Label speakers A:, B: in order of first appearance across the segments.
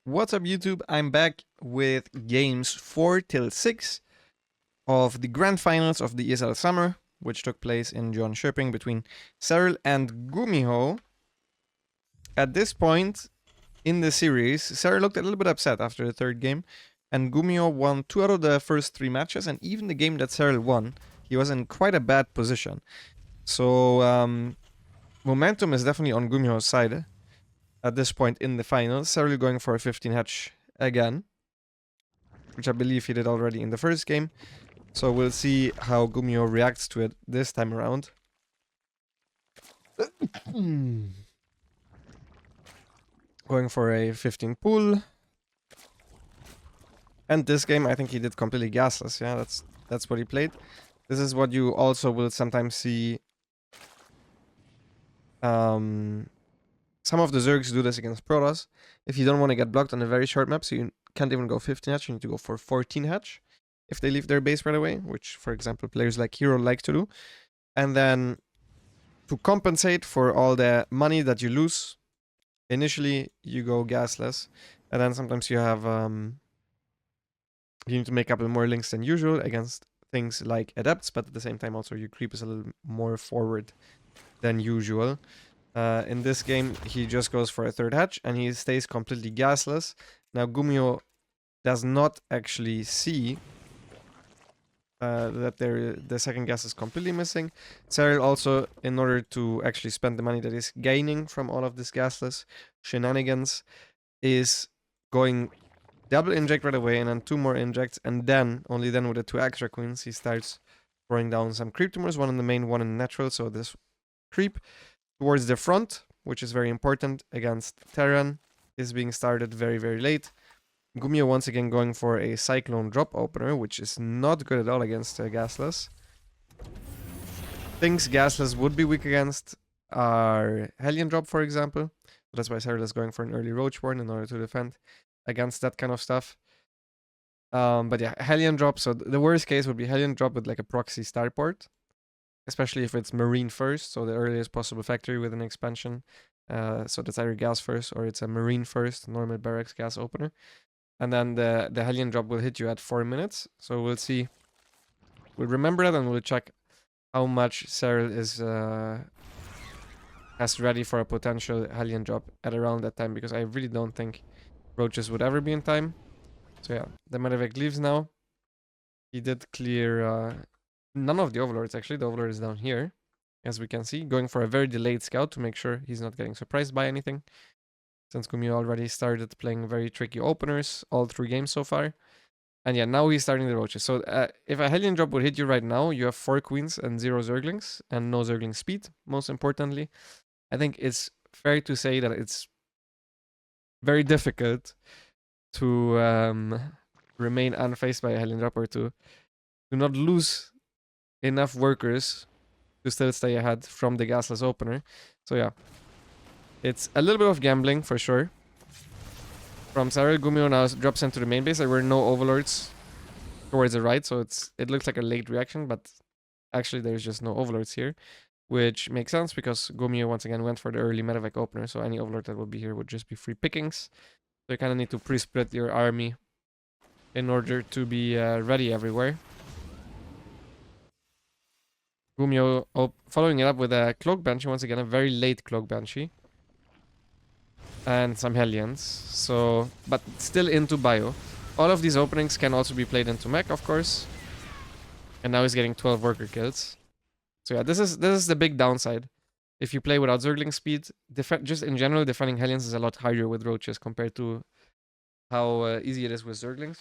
A: What's up, YouTube? I'm back with games 4 till 6 of the grand finals of the ESL Summer, which took place in Jönköping between Serral and Gumiho. At this point in the series, Serral looked a little bit upset after the third game, and Gumiho won 2 out of the first 3 matches, and even the game that Serral won, he was in quite a bad position. So, momentum is definitely on Gumiho's side at this point in the finals. Serral going for a 15 hatch again, which I believe he did already in the first game. So we'll see how Gumiho reacts to it this time around. Going for a 15 pool. And this game, I think he did completely gasless. Yeah, that's what he played. This is what you also will sometimes see. Some of the Zergs do this against Protoss. If you don't want to get blocked on a very short map, so you can't even go 15 hatch, you need to go for 14 hatch if they leave their base right away, which, for example, players like Hero like to do. And then to compensate for all the money that you lose, initially you go gasless, and then sometimes you have you need to make up more links than usual against things like adepts, but at the same time also your creep is a little more forward than usual. In this game, he just goes for a third hatch, and he stays completely gasless. Now, Gumiho does not actually see that the second gas is completely missing. Serral also, in order to actually spend the money that is gaining from all of this gasless shenanigans, is going double inject right away, and then 2 more injects, and then, only then with the 2 extra queens, he starts throwing down some creep tumors, 1 in the main, 1 in the natural, so this creep towards the front, which is very important against Terran, is being started very, very late. Gumiho once again going for a Cyclone drop opener, which is not good at all against Gasless. Things Gasless would be weak against are Hellion drop, for example. That's why Serral is going for an early Roachborn in order to defend against that kind of stuff. But yeah, Hellion drop, so the worst case would be Hellion drop with like a proxy starport. Especially if it's Marine first, so the earliest possible factory with an expansion. So that's either gas first or it's a Marine first, normal barracks gas opener. And then the Hellion drop will hit you at 4 minutes. So we'll see. We'll remember that and we'll check how much Serral is has ready for a potential Hellion drop at around that time, because I really don't think Roaches would ever be in time. So yeah, the Medevac leaves now. He did clear none of the overlords, actually. The overlord is down here, as we can see, going for a very delayed scout to make sure he's not getting surprised by anything, since Gumiho already started playing very tricky openers all 3 games so far. And yeah, now he's starting the roaches. So if a Hellion drop would hit you right now, you have 4 queens and 0 zerglings, and no zergling speed, most importantly. I think it's fair to say that it's very difficult to remain unfazed by a Hellion drop, or to not lose enough workers to still stay ahead from the gasless opener. So yeah, it's a little bit of gambling for sure. From Serral, Gumiho now drops into the main base. There were no overlords towards the right, so it looks like a late reaction, but actually there's just no overlords here, which makes sense because Gumiho once again went for the early medevac opener, so any overlord that would be here would just be free pickings. So you kind of need to pre-split your army in order to be ready everywhere. Gumiho following it up with a Cloak Banshee, once again, a very late Cloak Banshee. And some Hellions, so, but still into Bio. All of these openings can also be played into mech, of course. And now he's getting 12 worker kills. So yeah, this is the big downside. If you play without Zergling speed, just in general, defending Hellions is a lot harder with Roaches compared to how easy it is with Zerglings.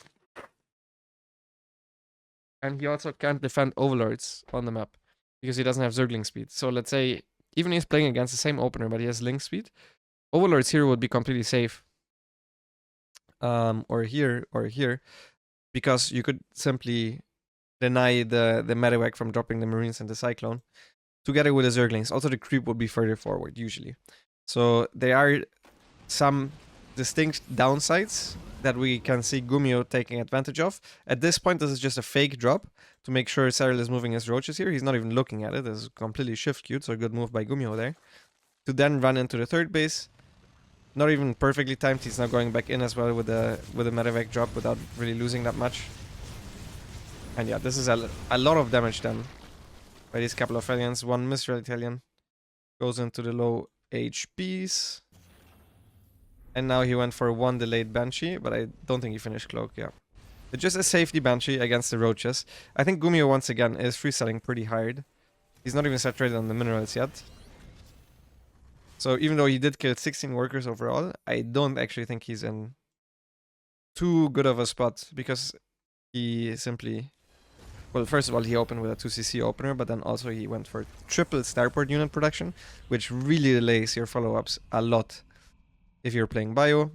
A: And he also can't defend Overlords on the map, because he doesn't have Zergling speed. So let's say, even if he's playing against the same opener, but he has Link speed, Overlords here would be completely safe. Or here, because you could simply deny the medevac from dropping the Marines and the Cyclone, together with the Zerglings. Also, the creep would be further forward, usually. So there are some distinct downsides that we can see Gumiho taking advantage of. At this point, this is just a fake drop to make sure Serral is moving his roaches here. He's not even looking at it. This is completely shift queued, so a good move by Gumiho there. To then run into the third base, Not even perfectly timed. He's now going back in as well with a medevac drop without really losing that much. And yeah, this is a lot of damage done by these couple of aliens. One Mistral Italian goes into the low HPs. And now he went for one delayed Banshee, but I don't think he finished Cloak, yeah. It's just a safety Banshee against the Roaches. I think Gumiho once again is free-selling pretty hard. He's not even saturated on the minerals yet. So even though he did kill 16 workers overall, I don't actually think he's in too good of a spot because he simply... Well, first of all, he opened with a 2cc opener, but then also he went for triple starport unit production, which really delays your follow-ups a lot if you're playing bio.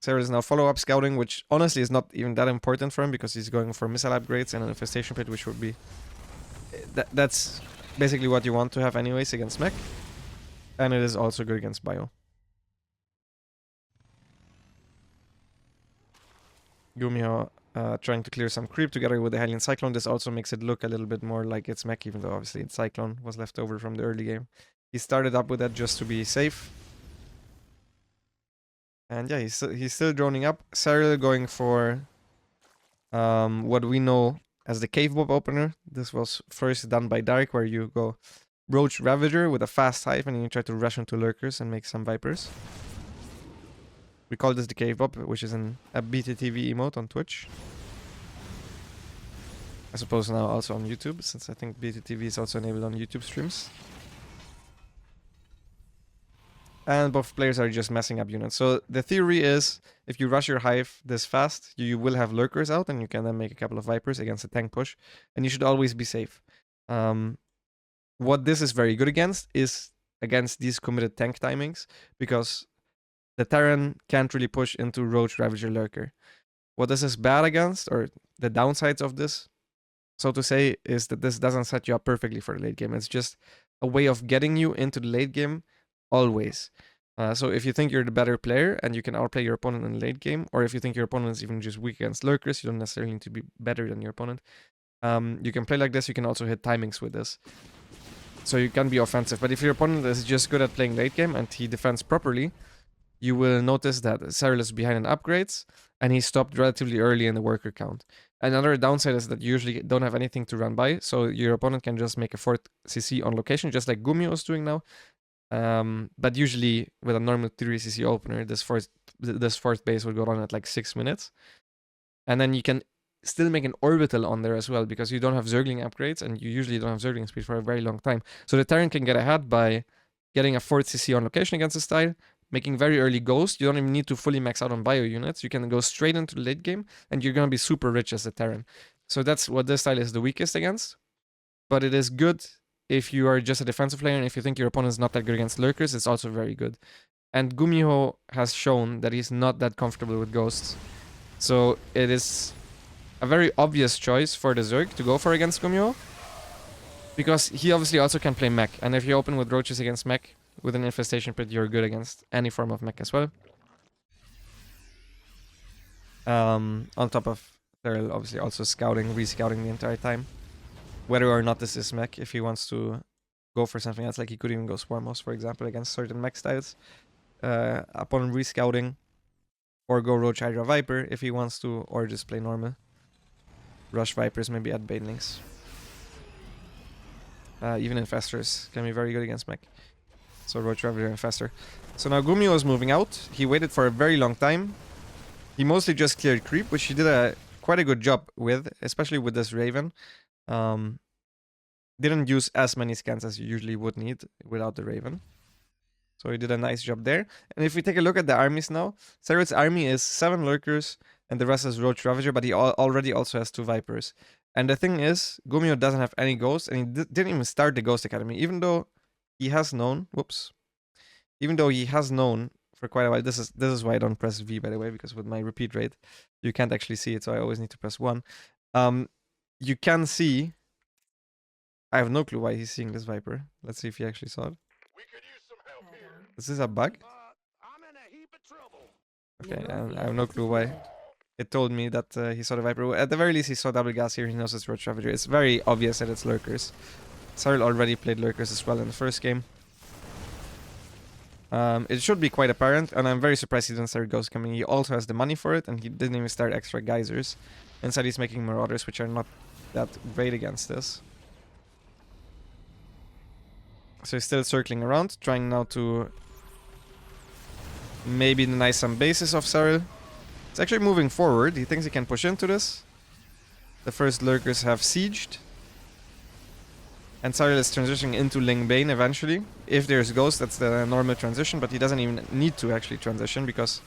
A: Serral is now follow-up scouting, which honestly is not even that important for him because he's going for missile upgrades and an infestation pit, which would be... That's basically what you want to have anyways against mech. And it is also good against bio. Gumiho trying to clear some creep together with the Hylian Cyclone. This also makes it look a little bit more like it's mech, even though obviously it's Cyclone was left over from the early game. He started up with that just to be safe. And yeah, he's still droning up. Serral going for what we know as the Cave Bob opener. This was first done by Dark, where you go Roach Ravager with a fast hive and you try to rush into lurkers and make some Vipers. We call this the Cave Bob, which is a BTTV emote on Twitch. I suppose now also on YouTube, since I think BTTV is also enabled on YouTube streams. And both players are just messing up units. So the theory is, if you rush your hive this fast, you will have lurkers out and you can then make a couple of Vipers against a tank push. And you should always be safe. What this is very good against is against these committed tank timings, because the Terran can't really push into Roach Ravager Lurker. What this is bad against, or the downsides of this, so to say, is that this doesn't set you up perfectly for the late game. It's just a way of getting you into the late game always. So if you think you're the better player and you can outplay your opponent in the late game, or if you think your opponent is even just weak against lurkers, you don't necessarily need to be better than your opponent. You can play like this, you can also hit timings with this. So you can be offensive. But if your opponent is just good at playing late game and he defends properly, you will notice that Serral is behind in upgrades and he stopped relatively early in the worker count. Another downside is that you usually don't have anything to run by, so your opponent can just make a 4th CC on location, just like Gumiho is doing now. But usually with a normal 3cc opener, this fourth base will go on at like 6 minutes. And then you can still make an orbital on there as well, because you don't have Zergling upgrades and you usually don't have Zergling speed for a very long time. So the Terran can get ahead by getting a 4th CC on location against the style, making very early Ghost. You don't even need to fully max out on bio units. You can go straight into the late game and you're going to be super rich as a Terran. So that's what this style is the weakest against. But it is good if you are just a defensive player, and if you think your opponent is not that good against lurkers, it's also very good. And Gumiho has shown that he's not that comfortable with Ghosts. So it is a very obvious choice for the Zerg to go for against Gumiho, because he obviously also can play mech, and if you open with Roaches against mech with an infestation pit, you're good against any form of mech as well. On top of Serral obviously also scouting, rescouting the entire time. Whether or not this is mech, if he wants to go for something else, like he could even go Swarmos, for example, against certain mech styles. Upon rescouting, or go Roach Hydra Viper if he wants to, or just play normal. Rush Vipers, maybe add Banelings. Even Infestors can be very good against mech. So Roach Ravager Infestor. So now Gumiho is moving out. He waited for a very long time. He mostly just cleared creep, which he did quite a good job with, especially with this Raven. Didn't use as many scans as you usually would need without the Raven. So he did a nice job there. And if we take a look at the armies now, Serral's army is 7 Lurkers and the rest is Roach Ravager, but he already also has 2 Vipers. And the thing is, Gumiho doesn't have any Ghosts, and he didn't even start the Ghost Academy, even though he has known, even though he has known for quite a while. This is why I don't press V, by the way, because with my repeat rate, you can't actually see it, so I always need to press 1. You can see, I have no clue why he's seeing this Viper. Let's see if he actually saw it. Is this a bug? Okay, I have no clue why. It told me that he saw the Viper. At the very least, he saw double gas here. He knows it's Roach Ravager. It's very obvious that it's Lurkers. Serral already played Lurkers as well in the first game. It should be quite apparent, and I'm very surprised he didn't start Ghost coming. He also has the money for it, and he didn't even start extra geysers. Instead, he's making Marauders, which are not that great against this. So he's still circling around, trying now to maybe deny some bases of Serral. It's actually moving forward. He thinks he can push into this. The first lurkers have sieged. And Serral is transitioning into Ling Bane eventually. If there's Ghost, that's the normal transition, but he doesn't even need to actually transition because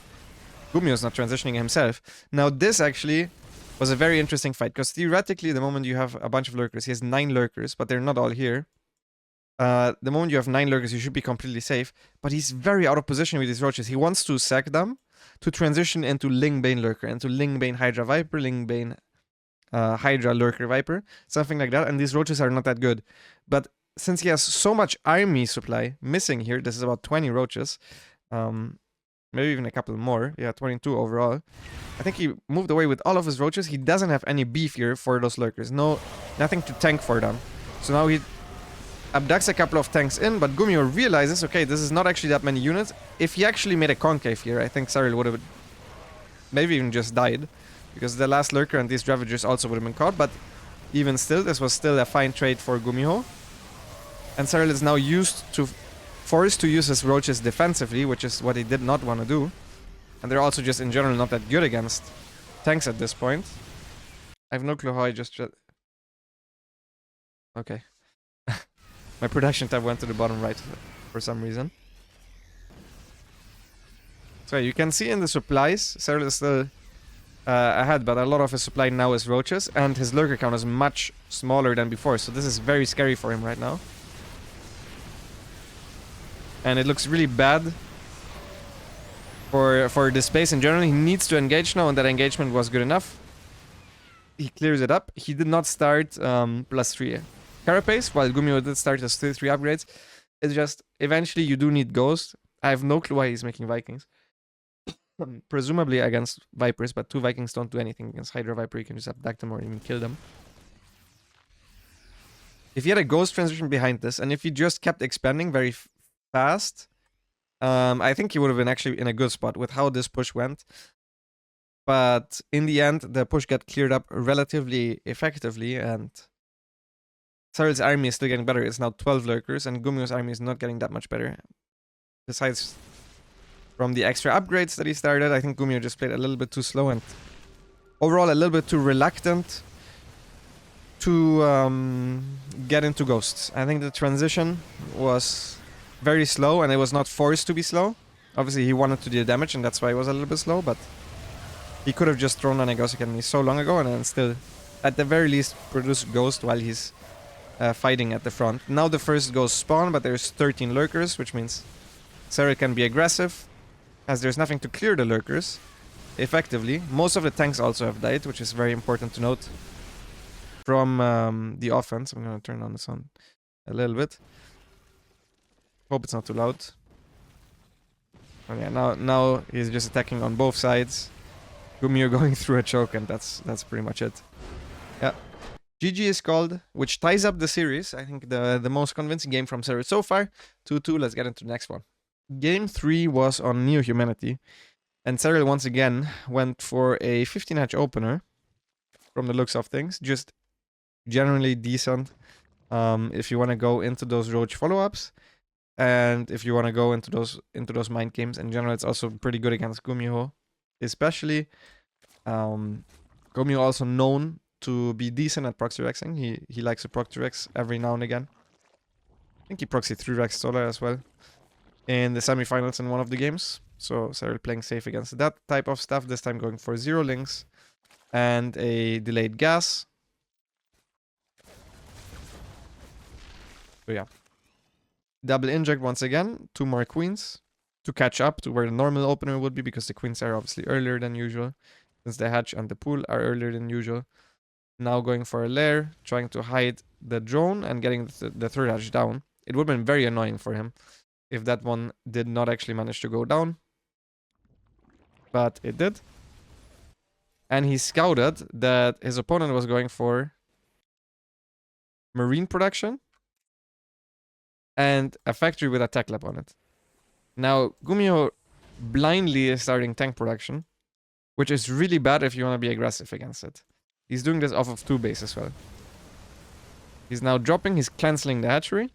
A: Gumiho is not transitioning himself. Now this actually was a very interesting fight, because theoretically the moment you have a bunch of lurkers, he has 9 lurkers, but they're not all here. The moment you have 9 lurkers, you should be completely safe, but he's very out of position with his roaches. He wants to sack them to transition into Ling Bane lurker, into Ling Bane Hydra Viper, Ling Bane Hydra Lurker Viper, something like that, and these roaches are not that good. But since he has so much army supply missing here, this is about 20 roaches, maybe even a couple more, yeah, 22 overall. I think he moved away with all of his roaches. He doesn't have any beef here for those lurkers, nothing to tank for them. So now he abducts a couple of tanks in, but Gumiho realizes, okay, this is not actually that many units. If he actually made a concave here, I think Serral would have maybe even just died, because the last lurker and these Ravagers also would have been caught, but even still, this was still a fine trade for Gumiho. And Serral is now forced to use his roaches defensively, which is what he did not want to do. And they're also just in general not that good against tanks at this point. I have no clue how I just... Okay. My production tab went to the bottom right for some reason. So you can see in the supplies, Serral is still ahead, but a lot of his supply now is roaches, and his lurker count is much smaller than before, so this is very scary for him right now. And it looks really bad for the space in general. He needs to engage now, and that engagement was good enough. He clears it up. He did not start +3 Carapace, while Gumiho did start his 3 upgrades. It's just, eventually you do need Ghost. I have no clue why he's making Vikings. Presumably against Vipers, but 2 Vikings don't do anything against Hydra Viper. You can just abduct them or even kill them. If he had a Ghost transition behind this, and if he just kept expanding very fast, I think he would have been actually in a good spot with how this push went. But in the end, the push got cleared up relatively effectively, and Serral's army is still getting better. It's now 12 lurkers, and Gumiho's army is not getting that much better. Besides, from the extra upgrades that he started, I think Gumiho just played a little bit too slow and overall a little bit too reluctant to get into Ghosts. I think the transition was very slow, and it was not forced to be slow. Obviously, he wanted to do damage, and that's why it was a little bit slow, but he could have just thrown on a Ghost Academy so long ago and then still, at the very least, produce Ghost while he's fighting at the front. Now the first Ghost spawn, but there's 13 lurkers, which means Serral can be aggressive, as there's nothing to clear the lurkers effectively. Most of the tanks also have died, which is very important to note from the offense. I'm gonna turn on the sound a little bit. Hope it's not too loud. Oh yeah, now he's just attacking on both sides. Gumiho going through a choke, and that's pretty much it. Yeah. GG is called, which ties up the series. I think the most convincing game from Serral so far. 2-2, let's get into the next one. Game 3 was on Neo Humanity, and Serral once again went for a 15-hatch opener from the looks of things. Just generally decent if you want to go into those roach follow-ups, and if you want to go into those mind games. In general, it's also pretty good against Gumiho, especially. Gumiho also known to be decent at proxy rexing. He likes to proxy rex every now and again. I think he proxy 3-rex Solar as well in the semifinals in one of the games. So Serral playing safe against that type of stuff. This time going for 0 links and a delayed gas. So yeah. Double inject once again. 2 more queens to catch up to where the normal opener would be, because the queens are obviously earlier than usual, since the hatch and the pool are earlier than usual. Now going for a lair, trying to hide the drone and getting the 3rd hatch down. It would have been very annoying for him if that one did not actually manage to go down. But it did. And he scouted that his opponent was going for marine production and a factory with a tech lab on it. Now, Gumiho blindly is starting tank production, which is really bad if you want to be aggressive against it. He's doing this off of 2 base as well. He's now dropping, he's cancelling the hatchery.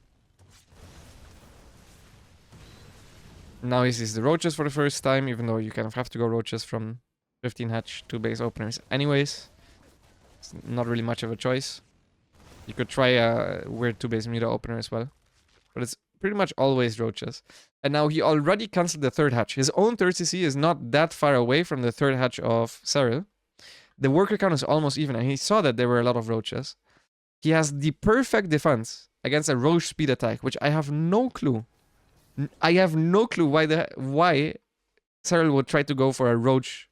A: Now he sees the roaches for the first time, even though you kind of have to go roaches from 15 hatch 2 base openers anyways. It's not really much of a choice. You could try a weird 2 base Muta opener as well. But it's pretty much always roaches. And now he already cancelled the 3rd hatch. His own 3rd CC is not that far away from the 3rd hatch of Serral. The worker count is almost even, and he saw that there were a lot of roaches. He has the perfect defense against a roach speed attack, which I have no clue. I have no clue why Serral would try to go for a roach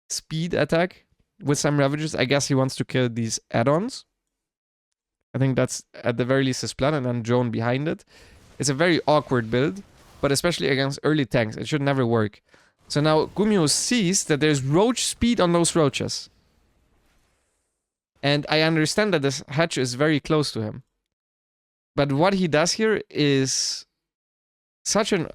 A: speed attack with some Ravagers. I guess he wants to kill these add-ons. I think that's at the very least his plan, and then drone behind it. It's a very awkward build, but especially against early tanks, it should never work. So now Gumiho sees that there's roach speed on those roaches. And I understand that this hatch is very close to him. But what he does here is such an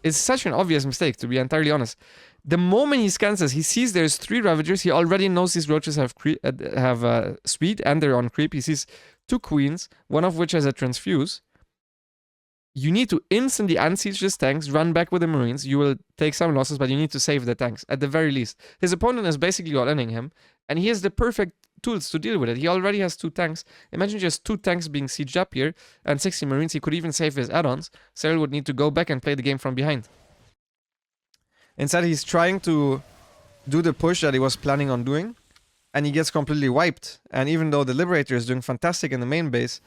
A: obvious mistake, to be entirely honest. The moment he scans this, he sees there's 3 Ravagers. He already knows these roaches have speed and they're on creep. He sees 2 queens, one of which has a transfuse. You need to instantly unsiege these tanks, run back with the marines. You will take some losses, but you need to save the tanks, at the very least. His opponent is basically all-inning him, and he has the perfect tools to deal with it. He already has 2 tanks. Imagine just 2 tanks being sieged up here, and 60 marines. He could even save his add-ons. Serral would need to go back and play the game from behind. Instead, he's trying to do the push that he was planning on doing, and he gets completely wiped. And even though the Liberator is doing fantastic in the main base,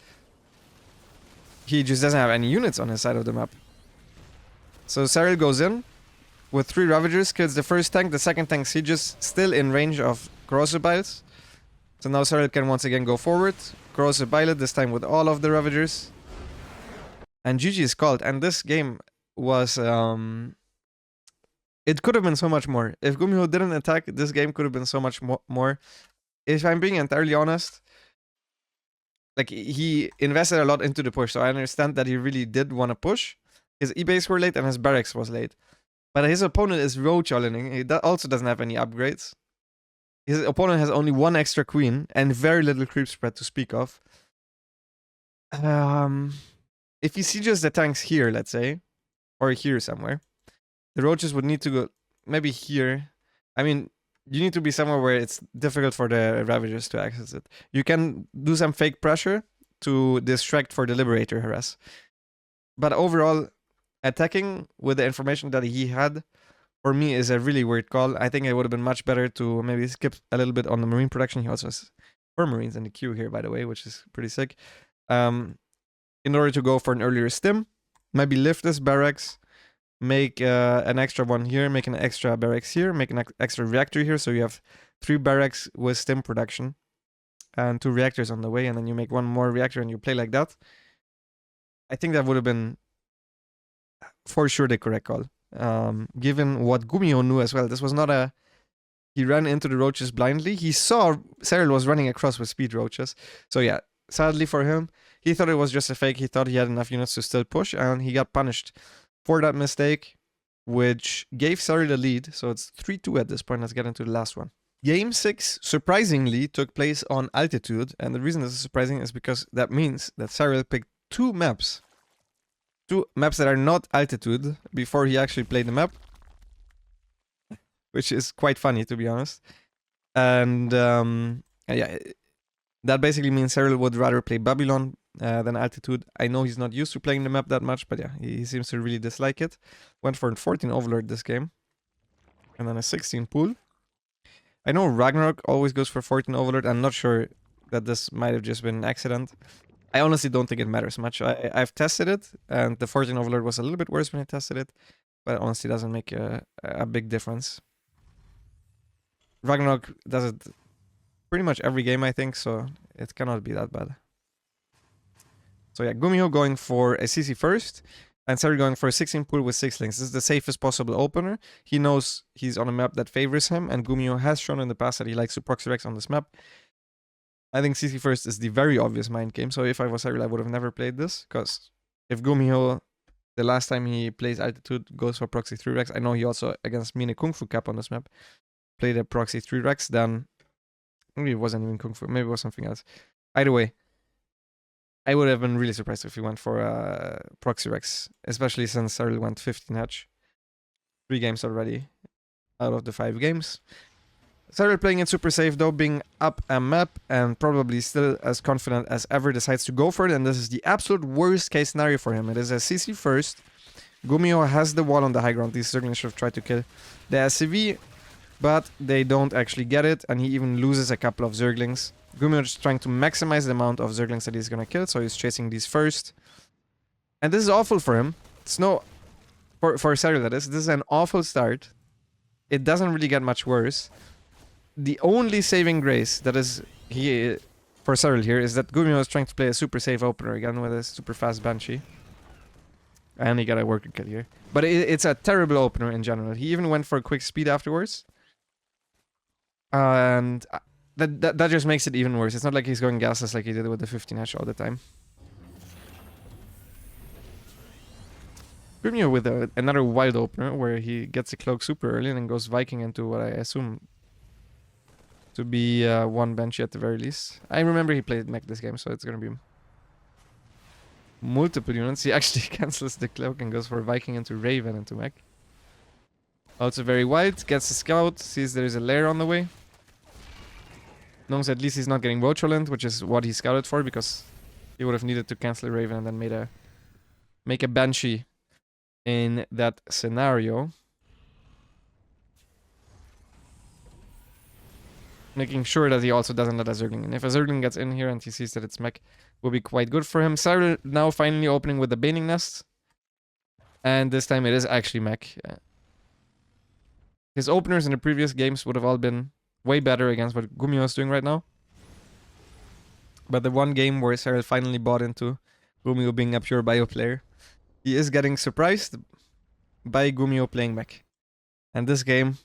A: he just doesn't have any units on his side of the map. So Serral goes in with 3 Ravagers, kills the first tank, the second tank sieges, still in range of Corrosive Biles. So now Serral can once again go forward, Corrosive Bile it, this time with all of the Ravagers. And GG is called, and this game was... It could have been so much more. If Gumiho didn't attack, this game could have been so much more. If I'm being entirely honest, like, he invested a lot into the push, so I understand that he really did want to push. His E-base were late and his barracks was late. But his opponent is roach all-inning. He also doesn't have any upgrades. His opponent has only 1 extra queen and very little creep spread to speak of. If he sieges the tanks here, let's say, or here somewhere, the roaches would need to go maybe here. I mean, you need to be somewhere where it's difficult for the Ravagers to access it. You can do some fake pressure to distract for the Liberator harass. But overall, attacking with the information that he had, for me, is a really weird call. I think it would have been much better to maybe skip a little bit on the Marine production. He also has 4 Marines in the queue here, by the way, which is pretty sick. In order to go for an earlier stim, maybe lift this barracks, make an extra one here, make an extra barracks here, make an extra reactor here, so you have 3 barracks with stim production and 2 reactors on the way, and then you make 1 more reactor and you play like that. I think that would have been for sure the correct call, given what Gumiho knew as well. This was not a... He ran into the roaches blindly. He saw Serral was running across with speed roaches. So yeah, sadly for him, he thought it was just a fake. He thought he had enough units to still push, and he got punished for that mistake, which gave Serral the lead. So it's 3-2 at this point. Let's get into the last one. Game 6, surprisingly, took place on altitude. And the reason this is surprising is because that means that Serral picked 2 maps. 2 maps that are not altitude before he actually played the map. Which is quite funny, to be honest. And yeah, that basically means Serral would rather play Babylon than altitude. I know he's not used to playing the map that much, but yeah, he seems to really dislike it. Went for a 14 Overlord this game. And then a 16 pool. I know Ragnarok always goes for 14 Overlord. I'm not sure that this might have just been an accident. I honestly don't think it matters much. I've tested it, and the 14 Overlord was a little bit worse when I tested it. But it honestly doesn't make a big difference. Ragnarok does it pretty much every game, I think, so it cannot be that bad. So yeah, Gumiho going for a CC first, and Serral going for a 16 pool with 6 links. This is the safest possible opener. He knows he's on a map that favors him, and Gumiho has shown in the past that he likes to proxy Rex on this map. I think CC first is the very obvious mind game, so if I was Serral, I would have never played this, because if Gumiho The last time he plays Altitude goes for proxy 3 Rex. I know he also, against Mine Kung Fu Cap on this map, played a proxy 3 Rex. Then maybe it wasn't even Kung Fu. Maybe it was something else. Either way, I would have been really surprised if he went for proxy Rex, especially since Serral went 15 hatch. 3 games already out of the 5 games. Serral playing it super safe though, being up a map and probably still as confident as ever, decides to go for it, and this is the absolute worst case scenario for him. It is a CC first. Gumiho has the wall on the high ground. These Zerglings should have tried to kill the SCV, but they don't actually get it, and he even loses a couple of Zerglings. Gumiho is trying to maximize the amount of Zerglings that he's gonna kill, so he's chasing these first. And this is awful for him. It's no... For Serral, that is. This is an awful start. It doesn't really get much worse. The only saving grace that is for Serral here is that Gumiho is trying to play a super safe opener again with a super fast Banshee. And he got a worker kill here. But it's a terrible opener in general. He even went for a quick speed afterwards. And that just makes it even worse. It's not like he's going gasless like he did with the 15 hash all the time. Gumiho with another wild opener where he gets a cloak super early and then goes Viking into what I assume to be one Banshee at the very least. I remember he played mech this game, so it's gonna be multiple units. He actually cancels the cloak and goes for Viking into Raven into mech. Also very wide, gets a scout, sees there's a lair on the way. Knows at least he's not getting Roacholent, which is what he scouted for, because he would have needed to cancel a Raven and then make a Banshee in that scenario. Making sure that he also doesn't let a Zergling in. If a Zergling gets in here and he sees that it's mech, will be quite good for him. Serral now finally opening with the Baning Nest. And this time it is actually mech. His openers in the previous games would have all been way better against what Gumiho is doing right now. But the one game where Serral finally bought into Gumiho being a pure bio player, he is getting surprised by Gumiho playing mech. And this game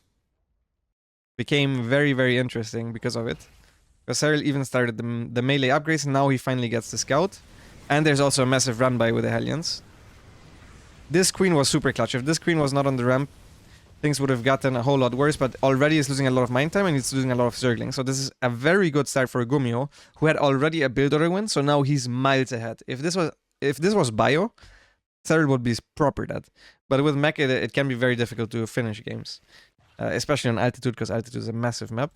A: became very, very interesting because of it. Because Serral even started the melee upgrades, and now he finally gets the scout. And there's also a massive run by with the Hellions. This queen was super clutch. If this queen was not on the ramp, things would have gotten a whole lot worse, but already is losing a lot of mine time and he's losing a lot of Zerglings. So this is a very good start for Gumiho, who had already a build order win, so now he's miles ahead. If this was bio, Serral would be proper dead. But with mech, it can be very difficult to finish games. Especially on Altitude, because Altitude is a massive map.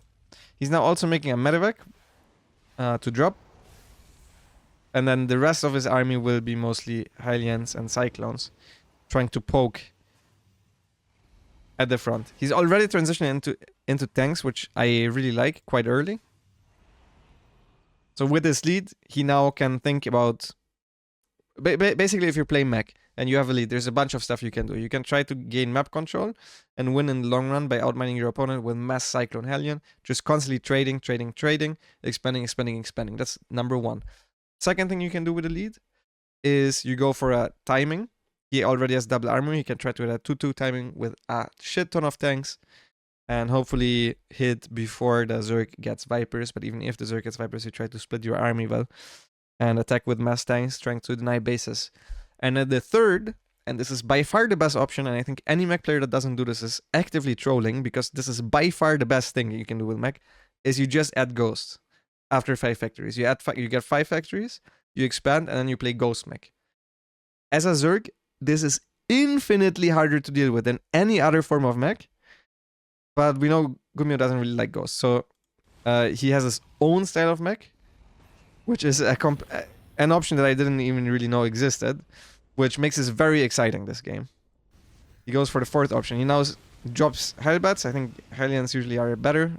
A: He's now also making a medevac to drop. And then the rest of his army will be mostly Hylians and Cyclones, trying to poke at the front. He's already transitioning into tanks, which I really like, quite early. So with this lead, he now can think about... Basically, if you're playing mech and you have a lead, there's a bunch of stuff you can do. You can try to gain map control and win in the long run by outmining your opponent with mass Cyclone Hellion. Just constantly trading, expanding. That's number one. Second thing you can do with the lead is you go for a timing. He already has double armor. He can try to hit a 2-2 timing with a shit ton of tanks and hopefully hit before the Zerg gets Vipers. But even if the Zerg gets Vipers, you try to split your army well and attack with mass tanks, trying to deny bases. And then the third, and this is by far the best option, and I think any mech player that doesn't do this is actively trolling, because this is by far the best thing you can do with mech, is you just add Ghost after 5 factories. You get 5 factories, you expand, and then you play Ghost mech. As a Zerg, this is infinitely harder to deal with than any other form of mech, but we know Gumiho doesn't really like Ghost, so he has his own style of mech, which is an option that I didn't even really know existed, which makes this very exciting, this game. He goes for the fourth option. He now drops Hellbats. I think Hellions usually are better.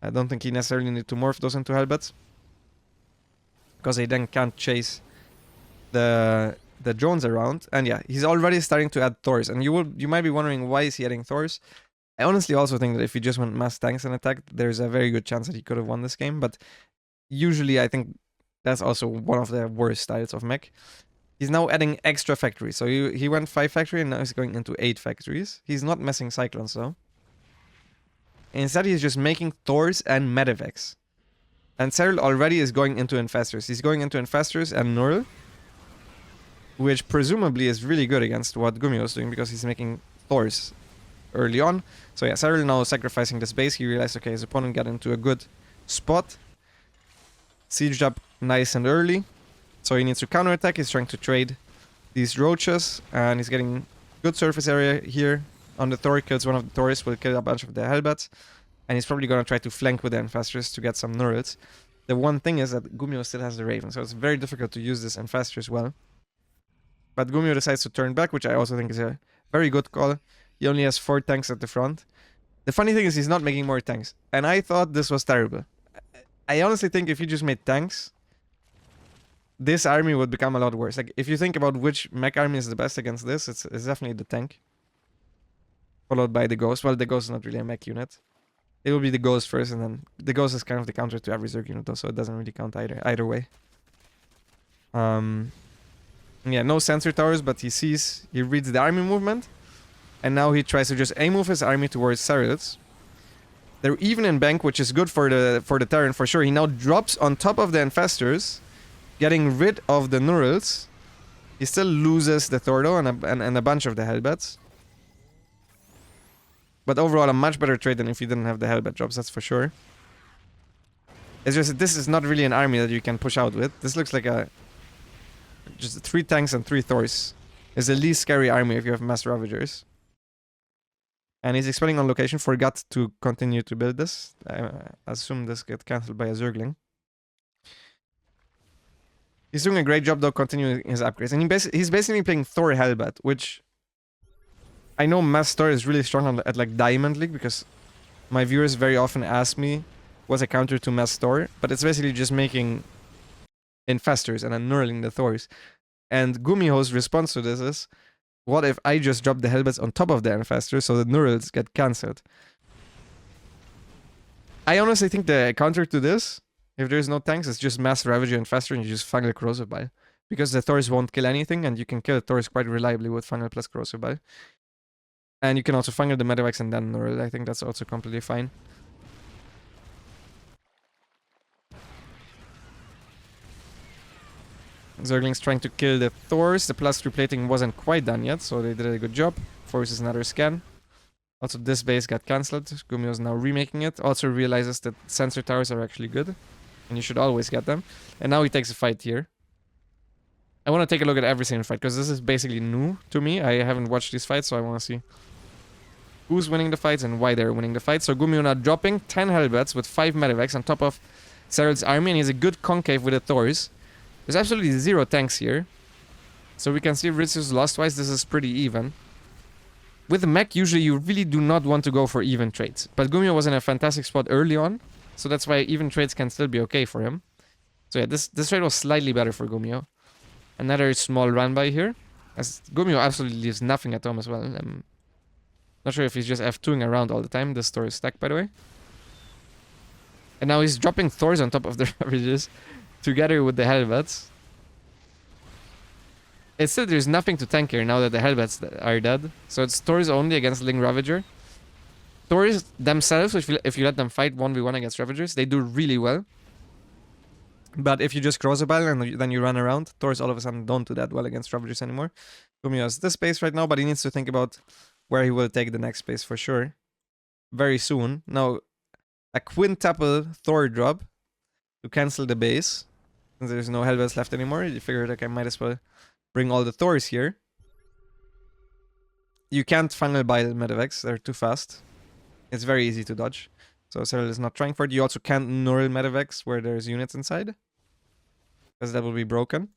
A: I don't think he necessarily need to morph those into Hellbats, because they then can't chase the drones around. And yeah, he's already starting to add Thors. And you might be wondering, why is he adding Thors? I honestly also think that if he just went mass tanks and attack, there's a very good chance that he could have won this game. But usually I think that's also one of the worst styles of mech. He's now adding extra factories. So he went 5 factories and now he's going into 8 factories. He's not messing Cyclones though. Instead, he's just making Thors and medevacs. And Serral already is going into Infestors. He's going into Infestors and Nurl. which presumably is really good against what Gumiho is doing because he's making Thors early on. So yeah, Serral now sacrificing this base. He realized, okay, his opponent got into a good spot. Sieged up nice and early. So he needs to counterattack. He's trying to trade these roaches. And he's getting good surface area here. On the Thor, kills one of the Thors, will kill a bunch of the Hellbats. And he's probably going to try to flank with the Infestors to get some Nurrels. The one thing is that Gumiho still has the Raven, so it's very difficult to use this Infestors well. But Gumiho decides to turn back, which I also think is a very good call. He only has 4 tanks at the front. The funny thing is he's not making more tanks. And I thought this was terrible. I honestly think if he just made tanks, this army would become a lot worse. Like, if you think about which mech army is the best against this, it's definitely the tank. Followed by the Ghost. Well, the Ghost is not really a mech unit. It will be the Ghost first, and then the Ghost is kind of the counter to every Zerg unit, though, so it doesn't really count either way. Yeah, no sensor towers, but he reads the army movement, and now he tries to just move his army towards Serrals. They're even in bank, which is good for the Terran for sure. He now drops on top of the Infestors, getting rid of the Nurrels. He still loses the Thor though, and a bunch of the Hellbats. But overall, a much better trade than if you didn't have the Hellbat drops, that's for sure. It's just that this is not really an army that you can push out with. This looks like just 3 tanks and 3 Thors. It's the least scary army if you have mass Ravagers. And he's expanding on location. Forgot to continue to build this. I assume this gets cancelled by a Zergling. He's doing a great job though, continuing his upgrades. And he's basically playing Thor Hellbat, which I know Mass Thor is really strong at like Diamond League, because my viewers very often ask me what's a counter to Mass Thor, but it's basically just making Infestors and then knurling the Thors. And Gumiho's response to this is, what if I just drop the Hellbats on top of the Infestors so the Nurrels get cancelled? I honestly think the counter to this, if there's no tanks, it's just Mass Ravager Infestor and you just Fungal Corrosive Bile. Because the Thors won't kill anything, and you can kill Thors quite reliably with Fungal plus Corrosive Bile. And you can also Fungal the Medivacs and then Nurl. I think that's also completely fine. Zergling's trying to kill the Thors. The +3 plating wasn't quite done yet, so they did a good job. Forces another scan. Also, this base got cancelled. Gumiho's now remaking it. Also realizes that sensor towers are actually good, and you should always get them. And now he takes a fight here. I want to take a look at every single fight, because this is basically new to me. I haven't watched these fights, so I want to see who's winning the fights and why they're winning the fights. So Gumiho now dropping 10 Hellbats with 5 Medivacs on top of Serral's army, and he has a good concave with the Thors. There's absolutely 0 tanks here. So we can see Ritsu's lost-wise, this is pretty even. With the mech, usually you really do not want to go for even trades. But Gumiho was in a fantastic spot early on, so that's why even trades can still be okay for him. So yeah, this trade was slightly better for Gumiho. Another small run by here, as Gumiho absolutely leaves nothing at home as well. I'm not sure if he's just F2ing around all the time. This Thor is stacked, by the way. And now he's dropping Thors on top of the Ravages together with the Hellbats. It's still, there's nothing to tank here now that the Hellbats are dead. So it's Thors only against Ling Ravager. Thors themselves, if you let them fight 1v1 against Ravagers, they do really well. But if you just cross a battle and then you run around, Thors all of a sudden don't do that well against Ravagers anymore. Gumiho has this space right now, but he needs to think about where he will take the next space for sure. Very soon. Now, a quintuple Thor drop to cancel the base. Since there's no Hellbats left anymore, you figured, okay, I might as well bring all the Thors here. You can't Fungal Bile Medivacs, they're too fast. It's very easy to dodge. So Serral is not trying for it. You also can't Nurl Medivacs where there's units inside, because that will be broken.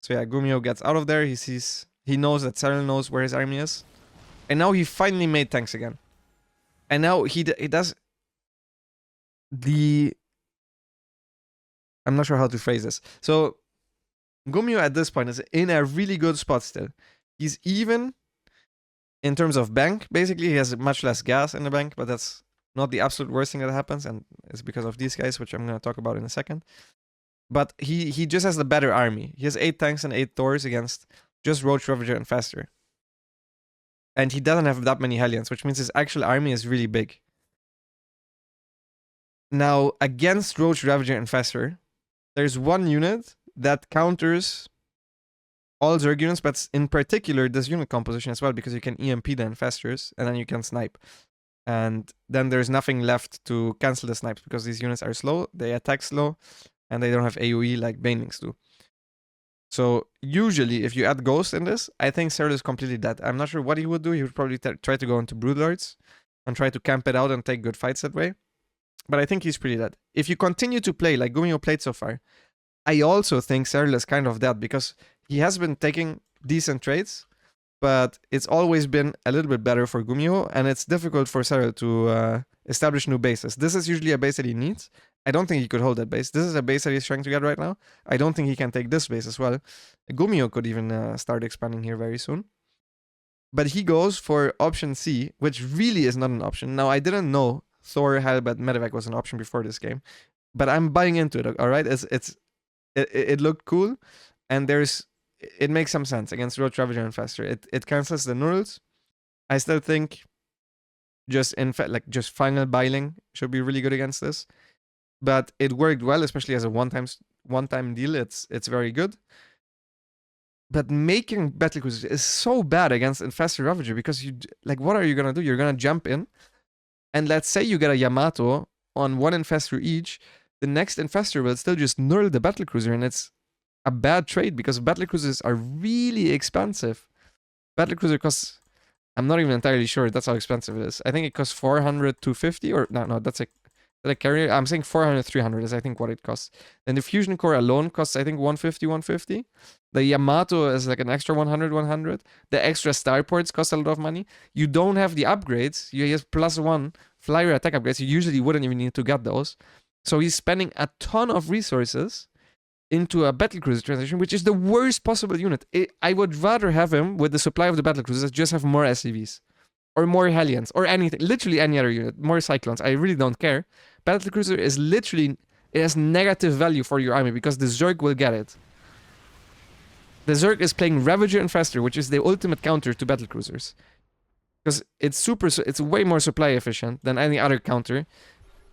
A: So yeah, Gumiho gets out of there. He knows that Serral knows where his army is. And now he finally made tanks again. And now he does the... I'm not sure how to phrase this. So Gumiho at this point is in a really good spot still. He's even in terms of bank. Basically, he has much less gas in the bank, but that's not the absolute worst thing that happens, and it's because of these guys, which I'm going to talk about in a second. But he just has the better army. He has 8 tanks and 8 Thors against just Roach, Ravager, and Faster. And he doesn't have that many Hellions, which means his actual army is really big. Now, against Roach, Ravager, and Faster, there's one unit that counters all Zerg units, but in particular this unit composition as well, because you can EMP the infestors and then you can snipe. And then there's nothing left to cancel the snipes because these units are slow, they attack slow, and they don't have AoE like Banelings do. So usually if you add Ghost in this, I think Serral is completely dead. I'm not sure what he would do. He would probably try to go into Broodlords and try to camp it out and take good fights that way. But I think he's pretty dead. If you continue to play like Gumiho played so far, I also think Serral is kind of dead because he has been taking decent trades, but it's always been a little bit better for Gumiho, and it's difficult for Serral to establish new bases. This is usually a base that he needs. I don't think he could hold that base. This is a base that he's trying to get right now. I don't think he can take this base as well. Gumiho could even start expanding here very soon. But he goes for option C, which really is not an option. Now, I didn't know Thor, Halberd, Medevac was an option before this game, but I'm buying into it, all right? It looked cool, and it makes some sense against Roach Ravager and Faster. It cancels the Nurls. I still think just final Biling should be really good against this. But it worked well, especially as a one-time deal. It's very good. But making Battlecruisers is so bad against Infestor Ravager because what are you gonna do? You're gonna jump in, and let's say you get a Yamato on one Infestor each. The next Infestor will still just Nurl the Battlecruiser, and it's a bad trade because Battlecruisers are really expensive. Battlecruiser costs, I'm not even entirely sure that's how expensive it is. I think it costs 400, 250, or no, that's a carrier. I'm saying 400, 300 is I think what it costs. And the Fusion Core alone costs I think 150, 150. The Yamato is like an extra 100, 100. The extra starports cost a lot of money. You don't have the upgrades. You have +1 flyer attack upgrades. You usually wouldn't even need to get those. So he's spending a ton of resources into a Battlecruiser transition, which is the worst possible unit. I would rather have him with the supply of the Battlecruisers, just have more SCVs. Or more Hellions, or anything. Literally any other unit. More Cyclones. I really don't care. Battlecruiser is literally, it has negative value for your army because the Zerg will get it. The Zerg is playing Ravager and Faster, which is the ultimate counter to Battlecruisers. Because it's way more supply efficient than any other counter.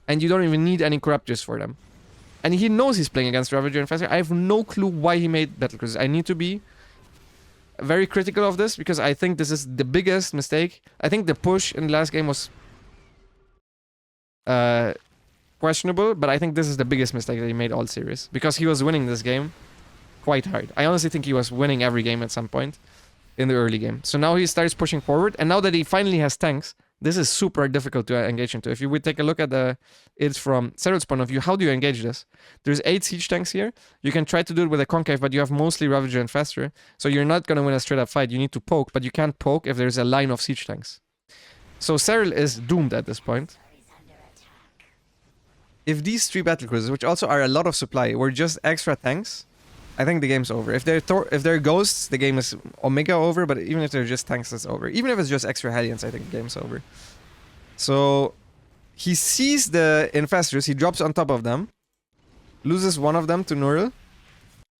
A: And you don't even need any Corruptors for them. And he knows he's playing against Ravager and Faster. I have no clue why he made Battlecruisers. I need to be very critical of this because I think this is the biggest mistake. I think the push in the last game was questionable, but I think this is the biggest mistake that he made all series because he was winning this game quite hard. I honestly think he was winning every game at some point in the early game. So now he starts pushing forward, and now that he finally has tanks, this is super difficult to engage into. If you would take a look at it from Serral's point of view, how do you engage this? There's 8 siege tanks here. You can try to do it with a concave, but you have mostly Ravager and Faster. So you're not going to win a straight up fight. You need to poke, but you can't poke if there's a line of siege tanks. So Serral is doomed at this point. If these 3 Battlecruisers, which also are a lot of supply, were just extra tanks, I think the game's over. If they're ghosts, the game is Omega over, but even if they're just tanks, it's over. Even if it's just extra Hellions, I think the game's over. So he sees the Infestors, he drops on top of them, loses one of them to Nurl,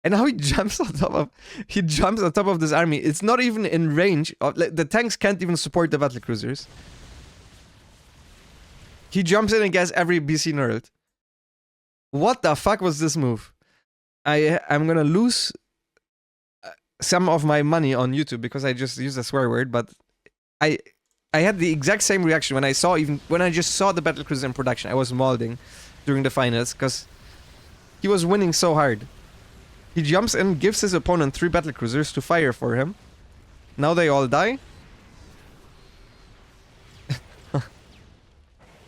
A: and now he jumps on top of this army. It's not even in range. The tanks can't even support the Battlecruisers. He jumps in and gets every BC Nurled. What the fuck was this move? I'm gonna lose some of my money on YouTube because I just used a swear word, but I had the exact same reaction when I just saw the Battlecruiser in production. I was molding during the finals because he was winning so hard. He jumps in, gives his opponent 3 Battlecruisers to fire for him. Now they all die.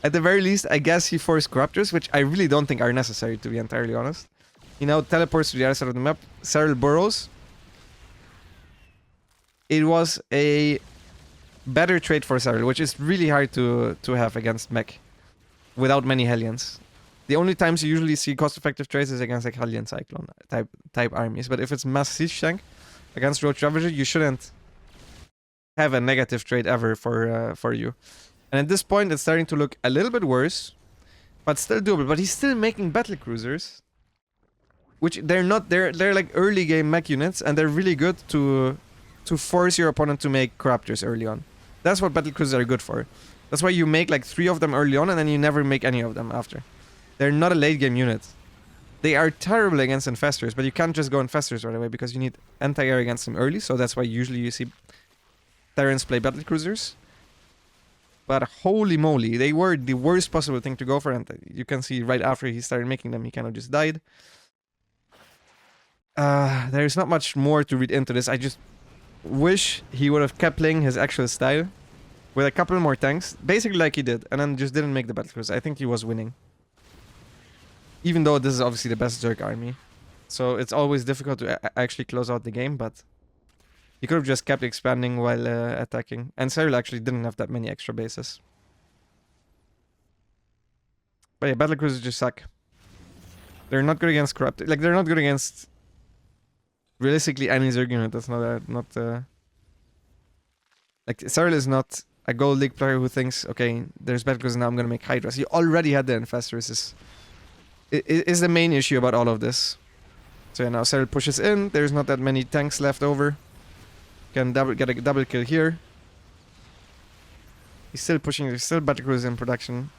A: At the very least, I guess he forced Corruptors, which I really don't think are necessary, to be entirely honest. He now teleports to the other side of the map. Serral burrows. It was a better trade for Serral, which is really hard to have against mech without many Hellions. The only times you usually see cost-effective trades is against like Hellion Cyclone type armies. But if it's mass siege tank against Roach Ravager, you shouldn't have a negative trade ever for you. And at this point, it's starting to look a little bit worse, but still doable. But he's still making Battlecruisers, which they're like early game mech units, and they're really good to force your opponent to make Corruptors early on. That's what Battlecruisers are good for. That's why you make like 3 of them early on, and then you never make any of them after. They're not a late game unit. They are terrible against infestors, but you can't just go infestors right away because you need anti-air against them early, so that's why usually you see Terrans play battlecruisers. But holy moly, they were the worst possible thing to go for, and you can see right after he started making them, he kind of just died. There's not much more to read into this. I just wish he would have kept playing his actual style with a couple more tanks, basically like he did, and then just didn't make the battlecruiser. I think he was winning. Even though this is obviously the best Zerg army. So it's always difficult to actually close out the game, but he could have just kept expanding while attacking. And Serral actually didn't have that many extra bases. But yeah, battlecruisers just suck. They're not good against corrupt. Like, they're not good against realistically any Zerg unit. That's not like, Serral is not a gold league player who thinks, okay, there's battlecruisers, now I'm gonna make Hydras. He already had the infestors. Is the main issue about all of this. So yeah, now Serral pushes in. There's not that many tanks left over. Can get a double kill here. He's still pushing. There's still battlecruisers in production,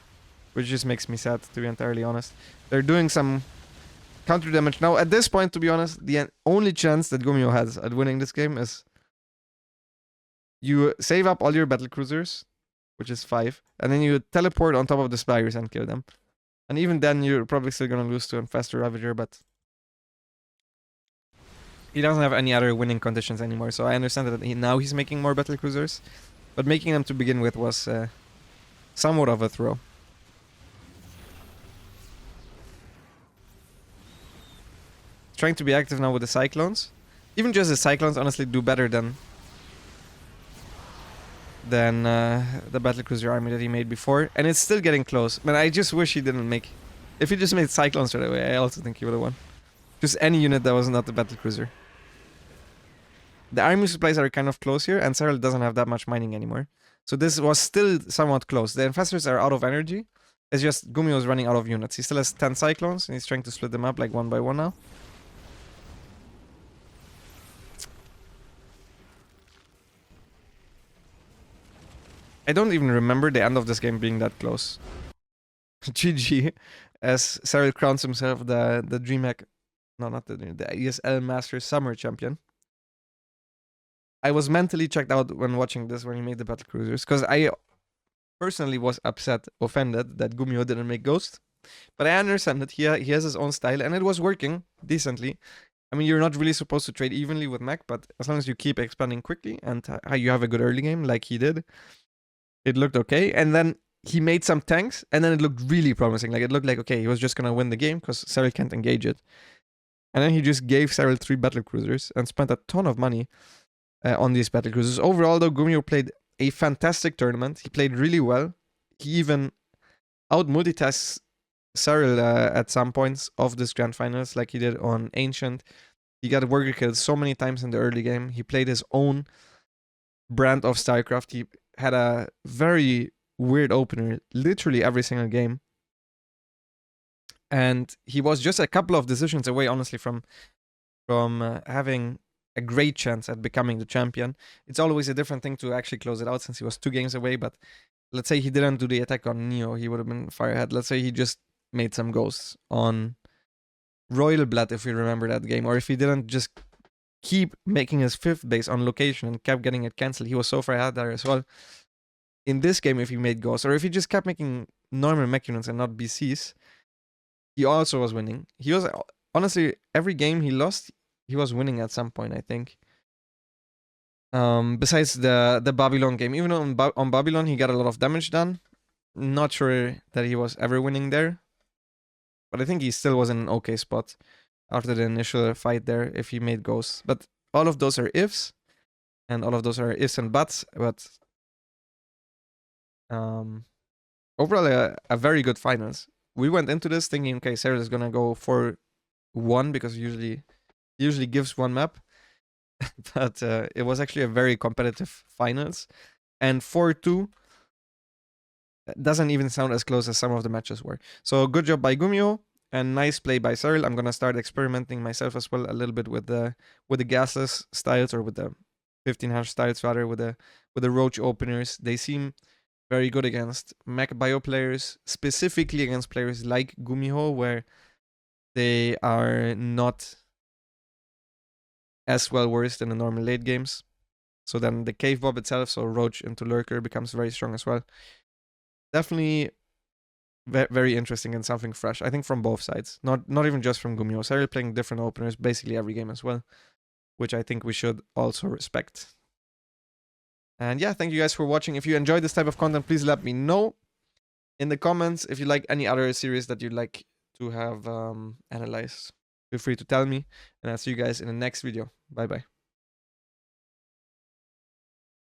A: which just makes me sad, to be entirely honest. They're doing some counter damage now. At this point, to be honest, the only chance that Gumiho has at winning this game is you save up all your battlecruisers, which is 5, and then you teleport on top of the spires and kill them. And even then, you're probably still gonna lose to Infestor Ravager, but he doesn't have any other winning conditions anymore. So I understand that now he's making more battlecruisers, but making them to begin with was somewhat of a throw. Trying to be active now with the Cyclones. Even just the Cyclones honestly do better than the battlecruiser army that he made before, and it's still getting close. But I just wish he didn't make. If he just made Cyclones right away, I also think he would have won. Just any unit that was not the battlecruiser. The army supplies are kind of close here, and Serral doesn't have that much mining anymore. So this was still somewhat close. The infestors are out of energy. It's just Gumiho is running out of units. He still has 10 Cyclones, and he's trying to split them up like one by one now. I don't even remember the end of this game being that close. GG, as Serral crowns himself the DreamHack, no, not the ESL Masters Summer champion. I was mentally checked out when watching this when he made the battlecruisers, because I personally was upset, offended that Gumiho didn't make Ghost. But I understand that he has his own style, and it was working decently. I mean, you're not really supposed to trade evenly with mech, but as long as you keep expanding quickly and you have a good early game like he did, it looked okay. And then he made some tanks, and then it looked really promising. Like, it looked like, okay, he was just gonna win the game because Serral can't engage it. And then he just gave Serral 3 battlecruisers and spent a ton of money on these battlecruisers. Overall, though, Gumiho played a fantastic tournament. He played really well. He even out-multitasks Serral at some points of this grand finals, like he did on Ancient. He got worker killed so many times in the early game. He played his own brand of StarCraft. He had a very weird opener literally every single game. And he was just a couple of decisions away, honestly, from having a great chance at becoming the champion. It's always a different thing to actually close it out since he was 2 games away, but let's say he didn't do the attack on Neo, he would have been far ahead. Let's say he just made some ghosts on Royal Blood, if you remember that game, or if he didn't just keep making his 5th base on location and kept getting it cancelled, he was so far ahead there as well. In this game, if he made ghosts, or if he just kept making normal mech units and not BCs, he also was winning. He was, honestly, every game he lost, he was winning at some point, I think. Besides the Babylon game. Even on Babylon, he got a lot of damage done. Not sure that he was ever winning there. But I think he still was in an okay spot after the initial fight there if he made ghosts. But all of those are ifs. And all of those are ifs and buts. But overall, a very good finals. We went into this thinking, okay, Serral is gonna go 4-1 because he usually gives one map. But it was actually a very competitive finals. And 4-2 doesn't even sound as close as some of the matches were. So good job by Gumiho and nice play by Serral. I'm gonna start experimenting myself as well a little bit with the gasless styles, or with the 15 styles rather, with the roach openers. They seem very good against mech bio players, specifically against players like Gumiho, where they are not as well versed in the normal late games. So then the cave bob itself, so Roach into Lurker, becomes very strong as well. Definitely very interesting and something fresh. I think from both sides, not even just from Gumiho. Serral playing different openers basically every game as well, which I think we should also respect. And yeah, thank you guys for watching. If you enjoyed this type of content, please let me know in the comments. If you like any other series that you'd like to have analyzed, feel free to tell me. And I'll see you guys in the next video. Bye bye.